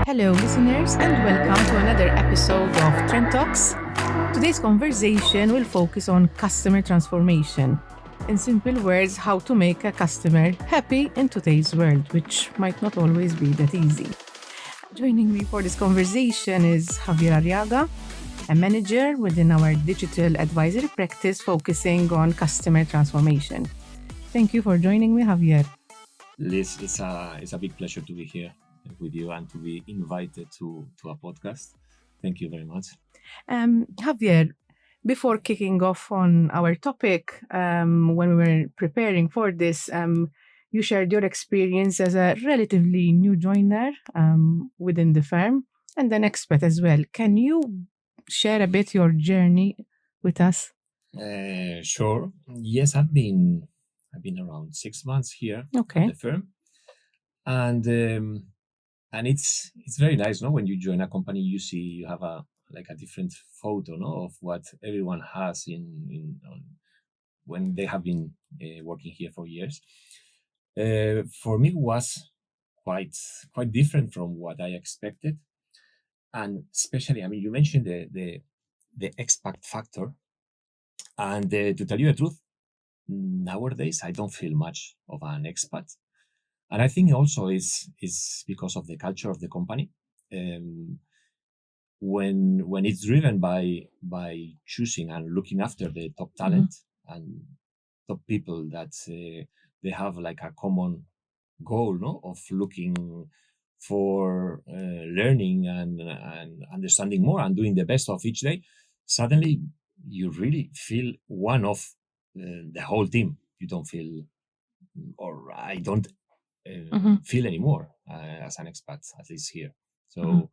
Hello, listeners, and welcome to another episode of Trend Talks. Today's conversation will focus on customer transformation. In simple words, how to make a customer happy in today's world, which might not always be that easy. Joining me for this conversation is Javier Arriaga, a manager within our digital advisory practice focusing on customer transformation. Thank you for joining me, Javier. Liz, it's a big pleasure to be here with you and to be invited to a podcast. Thank you very much. Javier, before kicking off on our topic, when we were preparing for this, you shared your experience as a relatively new joiner within the firm and an expat as well. Can you share a bit your journey with us? Sure. Yes, I've been around 6 months here Okay. at the firm, and it's very nice, no? When you join a company, you have a different photo, no, of what everyone has when they have been working here for years. For me, it was quite different from what I expected, and especially, I mean, you mentioned the expat factor, and to tell you the truth, nowadays I don't feel much of an expat, and I think also is because of the culture of the company. When it's driven by choosing and looking after the top talent and top people that they have like a common goal, no, of looking for learning and understanding more and doing the best of each day, suddenly you really feel one of the whole team. You don't feel, or I don't feel anymore as an expat, at least here. So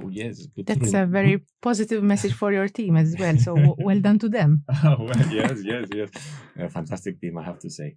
yes, good. That's a very positive message for your team as well. So well done to them. Well, yes. A fantastic team, I have to say.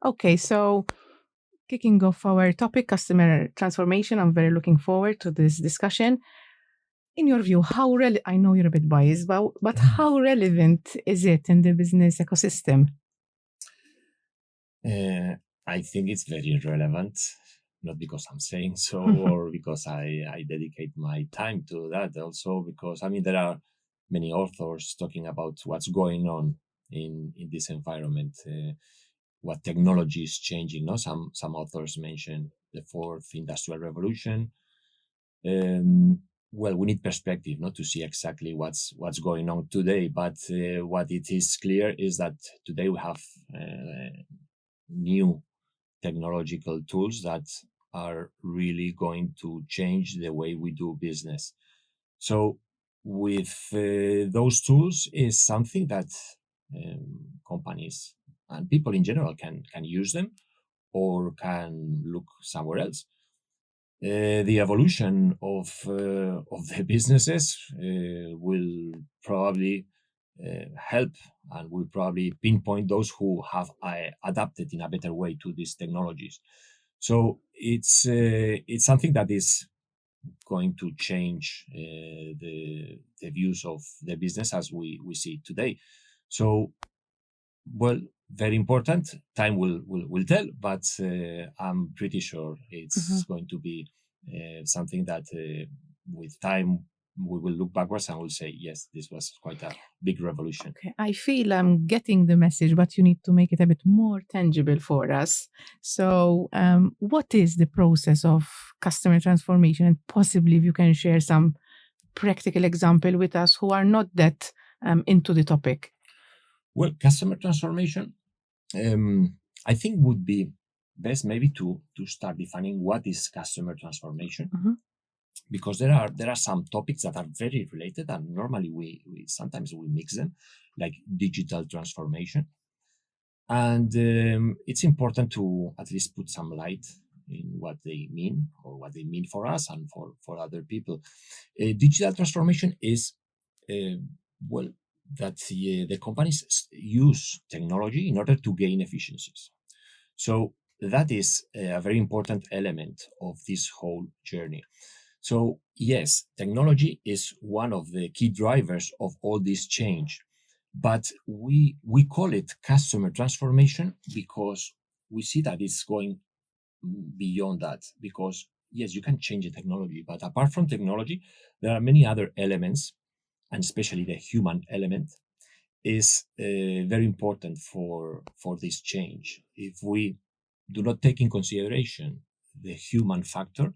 Okay, so kicking off our topic, customer transformation, I'm very looking forward to this discussion. In your view, I know you're a bit biased, but how relevant is it in the business ecosystem? I think it's very relevant, not because I'm saying so or because I dedicate my time to that. Also because, I mean, there are many authors talking about what's going on in this environment, what technology is changing. No, some authors mention the fourth industrial revolution. Well, we need perspective, not to see exactly what's going on today, but what it is clear is that today we have new technological tools that are really going to change the way we do business. So with those tools is something that companies and people in general can use them or can look somewhere else. The evolution of the businesses will probably help and will probably pinpoint those who have adapted in a better way to these technologies. So it's something that is going to change the views of the business as we see today. So, well, very important. Time will tell, but I'm pretty sure it's going to be something that with time we will look backwards and we'll say, yes, this was quite a big revolution. Okay. I feel I'm getting the message, but you need to make it a bit more tangible for us. So, what is the process of customer transformation? And possibly if you can share some practical example with us who are not that into the topic. Well, customer transformation, I think would be best maybe to start defining what is customer transformation, because there are some topics that are very related, and normally we sometimes we mix them, like digital transformation, and it's important to at least put some light in what they mean or what they mean for us and for other people. Digital transformation is well, that the companies use technology in order to gain efficiencies. So that is a very important element of this whole journey. So yes, technology is one of the key drivers of all this change, but we call it customer transformation because we see that it's going beyond that. Because yes, you can change the technology, but apart from technology, there are many other elements, and especially the human element is very important for this change. If we do not take in consideration the human factor,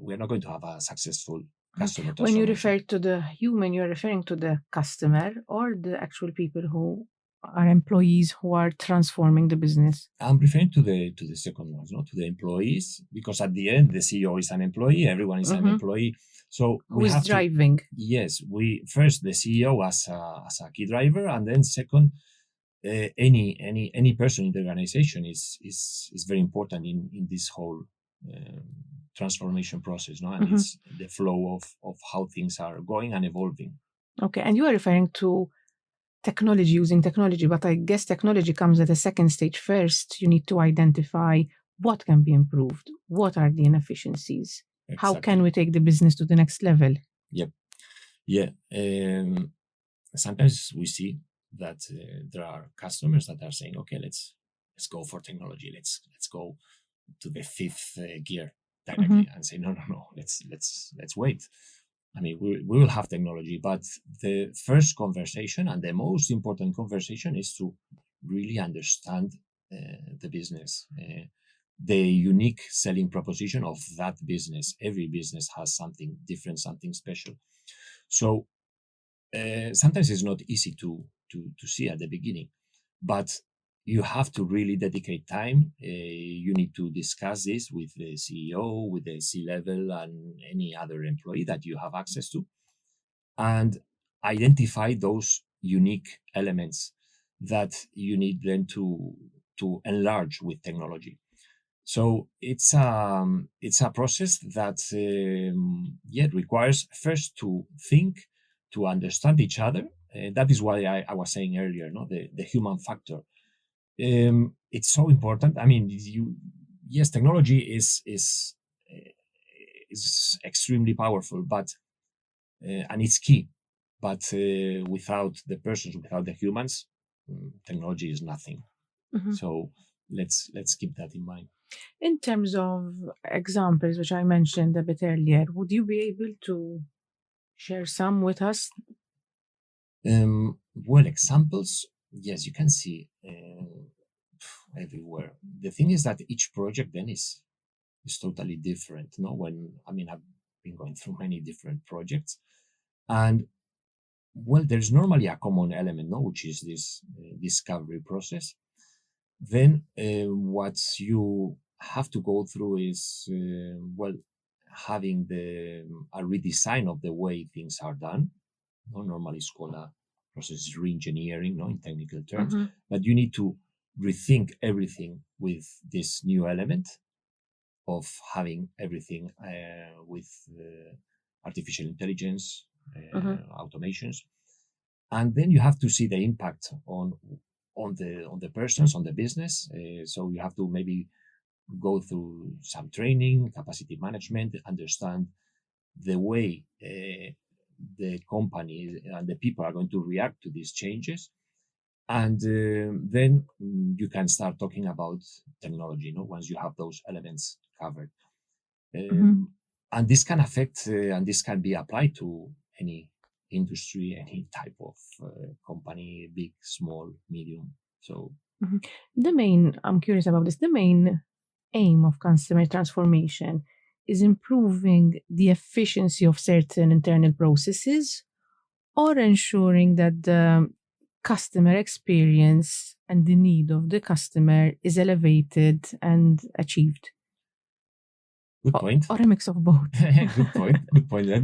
we are not going to have a successful customer When you transformation. refer to the human, you're referring to the customer or the actual people who are employees who are transforming the business? I'm referring to the second ones, not to the employees, because at the end the CEO is an employee, everyone is an employee. So Who we is have to, driving? yes, we first the CEO as a key driver, and then second, any person in the organization is very important in this whole um, transformation process, no, and it's the flow of how things are going and evolving. Okay, and you are referring to technology, using technology, but I guess technology comes at a second stage. First, you need to identify what can be improved, what are the inefficiencies, how Exactly. can we take the business to the next level? Yep. Yeah. Sometimes we see that there are customers that are saying, "Okay, let's go for technology. Let's go to the fifth gear directly," and say, "No, no, no. Let's wait." I mean, we will have technology, but the first conversation and the most important conversation is to really understand the business, the unique selling proposition of that business. Every business has something different, something special. So sometimes it's not easy to see at the beginning, but you have to really dedicate time. You need to discuss this with the CEO, with the C level, and any other employee that you have access to, and identify those unique elements that you need then to enlarge with technology. So it's a process that yeah, requires first to think, to understand each other. That is why I was saying earlier, no, the human factor. It's so important. I mean, yes, technology is extremely powerful, but and it's key. But without the persons, without the humans, technology is nothing. So let's keep that in mind. In terms of examples, which I mentioned a bit earlier, would you be able to share some with us? Well, examples, yes, you can see everywhere. The thing is that each project then is totally different. No, when I mean I've been going through many different projects, and well, there's normally a common element, no, which is this discovery process. Then what you have to go through is well, having the a redesign of the way things are done. No, normally it's called a process re-engineering, no, in technical terms. But you need to rethink everything with this new element of having everything with artificial intelligence, automations, and then you have to see the impact on the persons, on the business. So you have to maybe go through some training, capacity management, understand the way the company and the people are going to react to these changes, and then you can start talking about technology. You know, once you have those elements covered, and this can affect and this can be applied to any industry, any type of company, big, small, medium. So I'm curious about this, the main aim of customer transformation is improving the efficiency of certain internal processes or ensuring that the customer experience and the need of the customer is elevated and achieved. good point. Or a mix of both. Good point. Good point. Let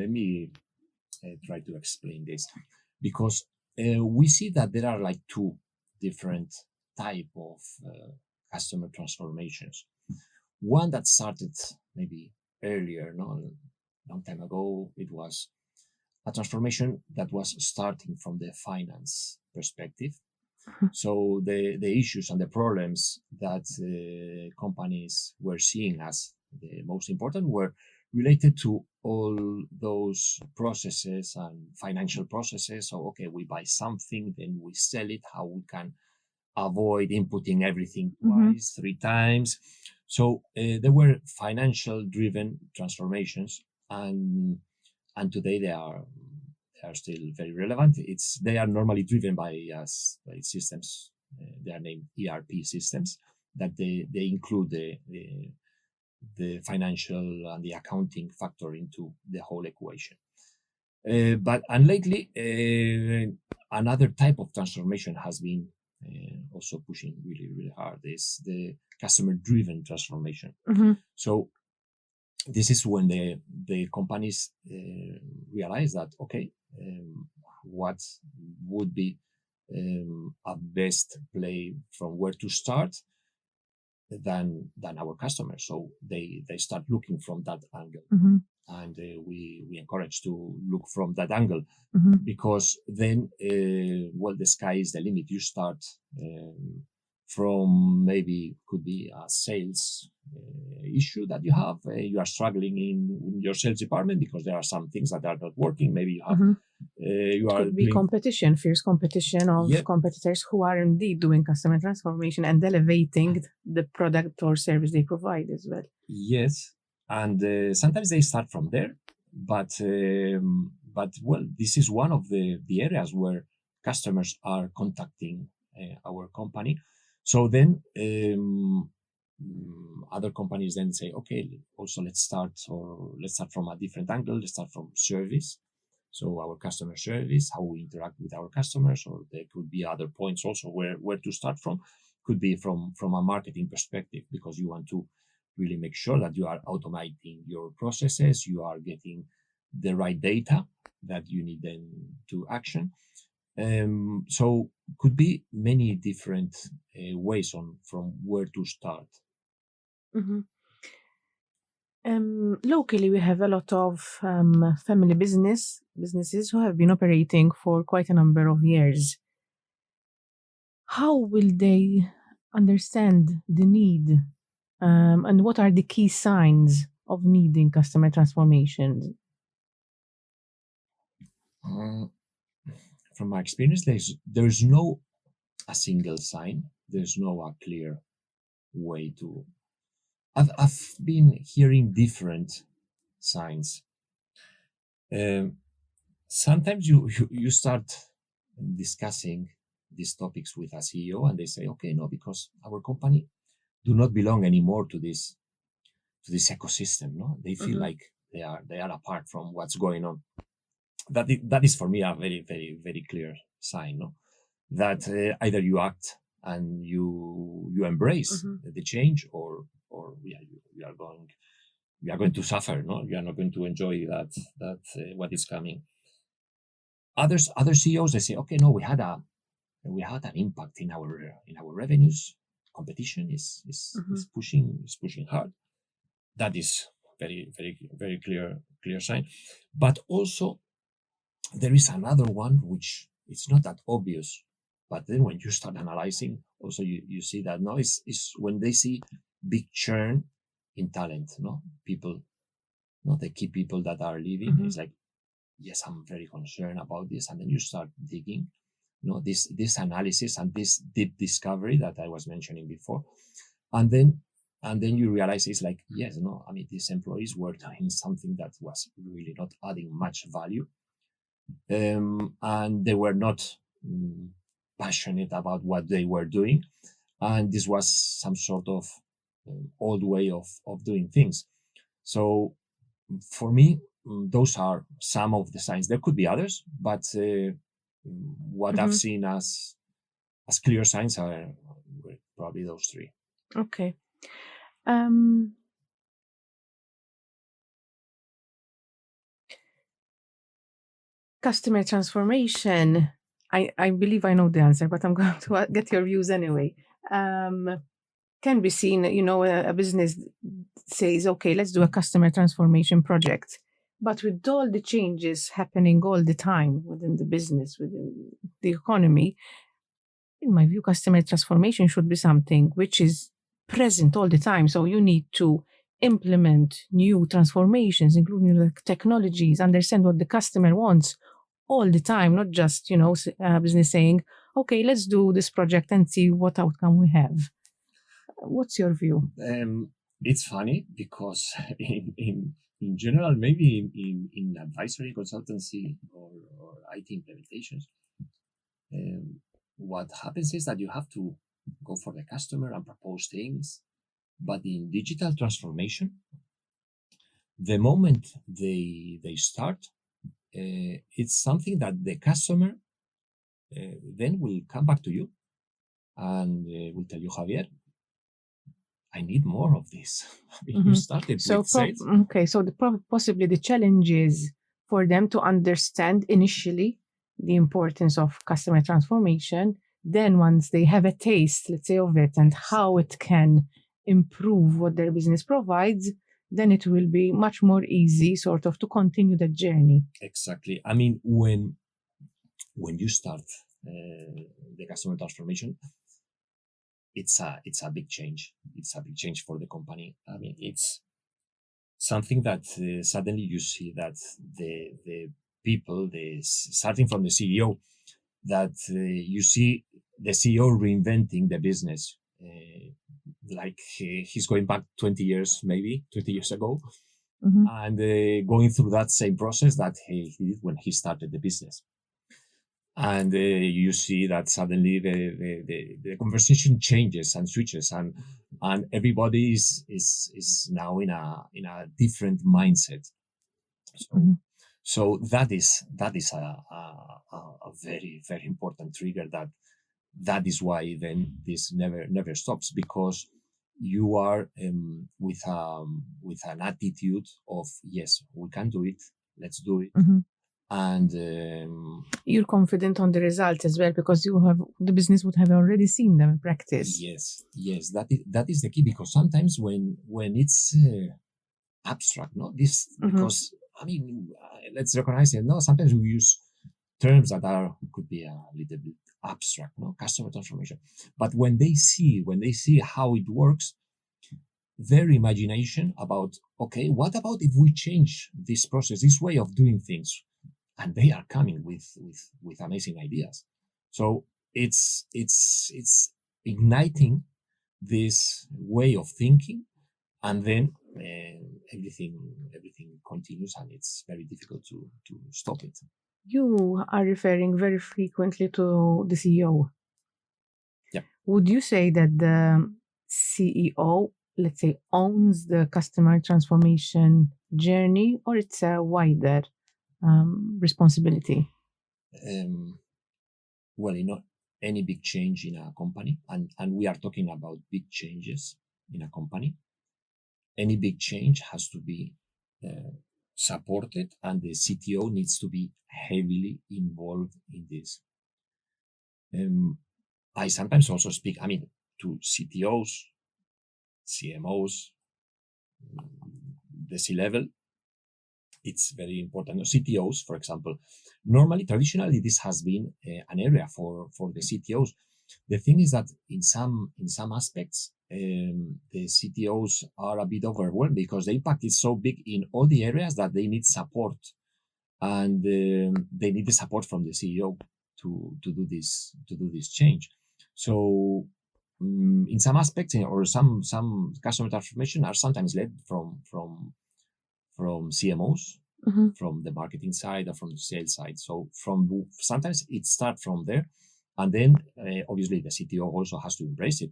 me try to explain this, because we see that there are like two different type of customer transformations. One that started maybe earlier, no, a long time ago. It was a transformation that was starting from the finance perspective. So the issues and the problems that companies were seeing as the most important were related to all those processes and financial processes. So okay, we buy something, then we sell it. How we can avoid inputting everything twice, 3 times. So there were financial driven transformations, and today they are still very relevant. They are normally driven by systems. They are named ERP systems that they include the financial and the accounting factor into the whole equation. But lately, another type of transformation has been also pushing really, really hard. Is the customer-driven transformation. So this is when the companies realize that, okay, what would be a best play from where to start than our customers. So they start looking from that angle. And we encourage to look from that angle, because then, the sky is the limit. You start from maybe could be a sales issue that you have. You are struggling in your sales department because there are some things that are not working. Maybe you have you are could be fierce competition of competitors who are indeed doing customer transformation and elevating the product or service they provide as well. Yes. And sometimes they start from there, but this is one of the areas where customers are contacting our company. So then other companies then say, okay, also let's start from a different angle. Let's start from service. So our customer service, how we interact with our customers, or there could be other points also where to start from. Could be from a marketing perspective, because you want to really make sure that you are automating your processes, you are getting the right data that you need then to action. So could be many different ways from where to start. Locally, we have a lot of family businesses who have been operating for quite a number of years. How will they understand the need? And what are the key signs of needing customer transformation? From my experience, there's no a single sign. There's no a clear way to. I've been hearing different signs. Sometimes you start discussing these topics with a CEO, and they say, okay, no, because our company do not belong anymore to this ecosystem. No, they feel like they are apart from what's going on. That is for me a very, very, very clear sign. No, that either you act and you embrace the change, or you are going to suffer. No, you are not going to enjoy that what is coming. Other CEOs, they say, okay, no, we had an impact in our revenues. Competition is pushing hard. That is very, very, very clear sign. But also there is another one which it's not that obvious, but then when you start analyzing, also you see that no, is when they see big churn in talent, no, people, no, the key people that are leaving. It's like, yes, I'm very concerned about this, and then you start digging. No, this analysis and this deep discovery that I was mentioning before, and then you realize it's like, yes, no, I mean, these employees were doing something that was really not adding much value, and they were not passionate about what they were doing, and this was some sort of old way of doing things. So for me, those are some of the signs. There could be others, but what I've seen as clear signs are probably those three. Okay. Customer transformation. I believe I know the answer, but I'm going to get your views anyway. Can be seen, a business says, okay, let's do a customer transformation project. But with all the changes happening all the time within the business, within the economy, in my view, customer transformation should be something which is present all the time. So you need to implement new transformations, including the technologies, understand what the customer wants all the time, not just, business saying, okay, let's do this project and see what outcome we have. What's your view? It's funny because in general, maybe in advisory consultancy or IT implementations, what happens is that you have to go for the customer and propose things. But in digital transformation, the moment they start, it's something that the customer then will come back to you and will tell you, Javier, I need more of this. You started So with sales. so possibly the challenge is for them to understand initially the importance of customer transformation. Then once they have a taste, let's say, of it and how it can improve what their business provides, then it will be much more easy sort of to continue the journey. Exactly. I mean, when you start the customer transformation, it's a big change. It's a big change for the company. I mean, it's something that suddenly you see that the people, starting from the CEO, that you see the CEO reinventing the business, like he's going back 20 years ago, and going through that same process that he did when he started the business. And you see that suddenly the conversation changes and switches, and everybody is now in a different mindset. So that is a very, very important trigger. That is why then this never stops, because you are with an attitude of, yes, we can do it, let's do it. And you're confident on the results as well, because the business would have already seen them in practice. Yes, that is the key, because sometimes when it's abstract, no, this because I mean, let's recognize it. No, sometimes we use terms that could be a little bit abstract, no, customer transformation. But when they see how it works, their imagination about, okay, what about if we change this process, this way of doing things? And they are coming with amazing ideas. So it's igniting this way of thinking, and then everything continues, and it's very difficult to stop it. You are referring very frequently to the CEO. Yeah. Would you say that the CEO, let's say, owns the customer transformation journey, or it's a wider responsibility? Well, any big change in a company, and we are talking about big changes in a company, any big change has to be supported, and the CTO needs to be heavily involved in this. I sometimes also speak, to CTOs, CMOs, the C-level. It's very important. CTOs, for example, traditionally, this has been an area for the CTOs. The thing is that in some aspects, the CTOs are a bit overwhelmed, because the impact is so big in all the areas that they need support, and they need the support from the CEO to do this change. So in some aspects, or some customer transformation are sometimes led from CMOs, from the marketing side or from the sales side. So sometimes it starts from there, and then obviously the CTO also has to embrace it,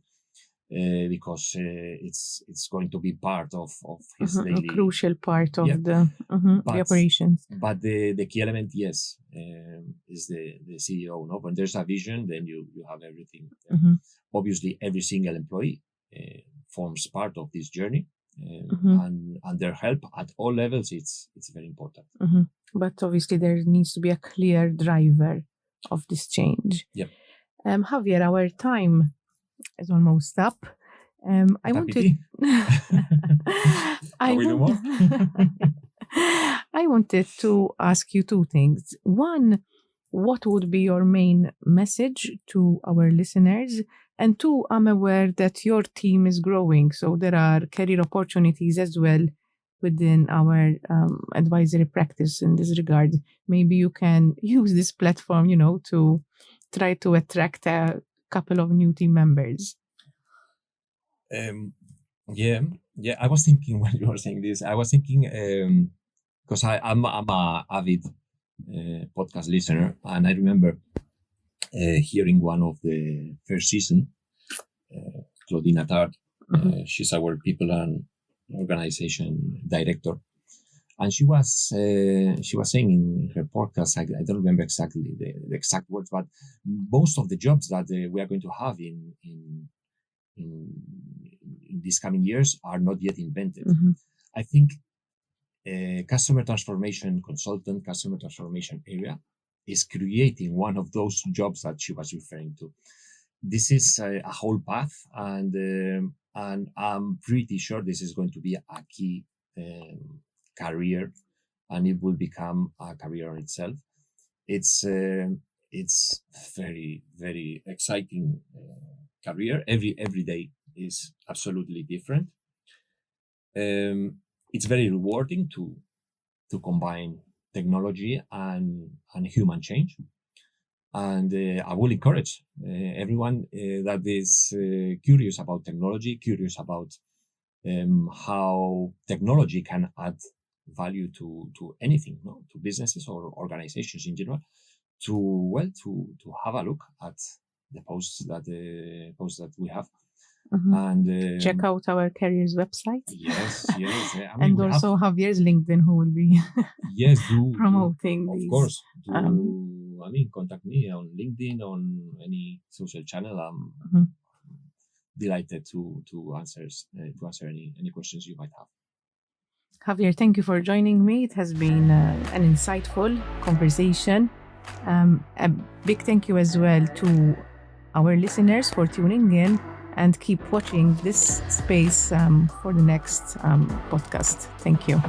because it's going to be part of his daily, a crucial part of the operations. But the key element, yes, is the CEO. No, when there's a vision, then you have everything. Obviously, every single employee forms part of this journey. And their help at all levels, it's very important. But obviously there needs to be a clear driver of this change. Yep. Javier, our time is almost up. I wanted to ask you two things. One, what would be your main message to our listeners? And two, I'm aware that your team is growing, so there are career opportunities as well within our advisory practice in this regard. Maybe you can use this platform, to try to attract a couple of new team members? Yeah. I was thinking when you were saying this, I was thinking because I'm a avid podcast listener, and I remember hearing one of the first season, Claudine Attard. She's our people and organization director, and she was saying in her podcast, I don't remember exactly the exact words, but most of the jobs that we are going to have in these coming years are not yet invented. I think customer transformation consultant, customer transformation area is creating one of those jobs that she was referring to. This is a whole path, and I'm pretty sure this is going to be a key career, and it will become a career on itself. It's very, very exciting career. Every day is absolutely different. It's very rewarding to combine technology and human change. And I will encourage everyone that is curious about technology, curious about how technology can add value to anything, to businesses or organizations in general, to have a look at the posts that we have. And check out our careers website. Yes. And also Javier's LinkedIn, who will be promoting of these. Of course. Contact me on LinkedIn, on any social channel. I'm delighted to answer any questions you might have. Javier, thank you for joining me. It has been an insightful conversation. A big thank you as well to our listeners for tuning in, and keep watching this space for the next podcast. Thank you.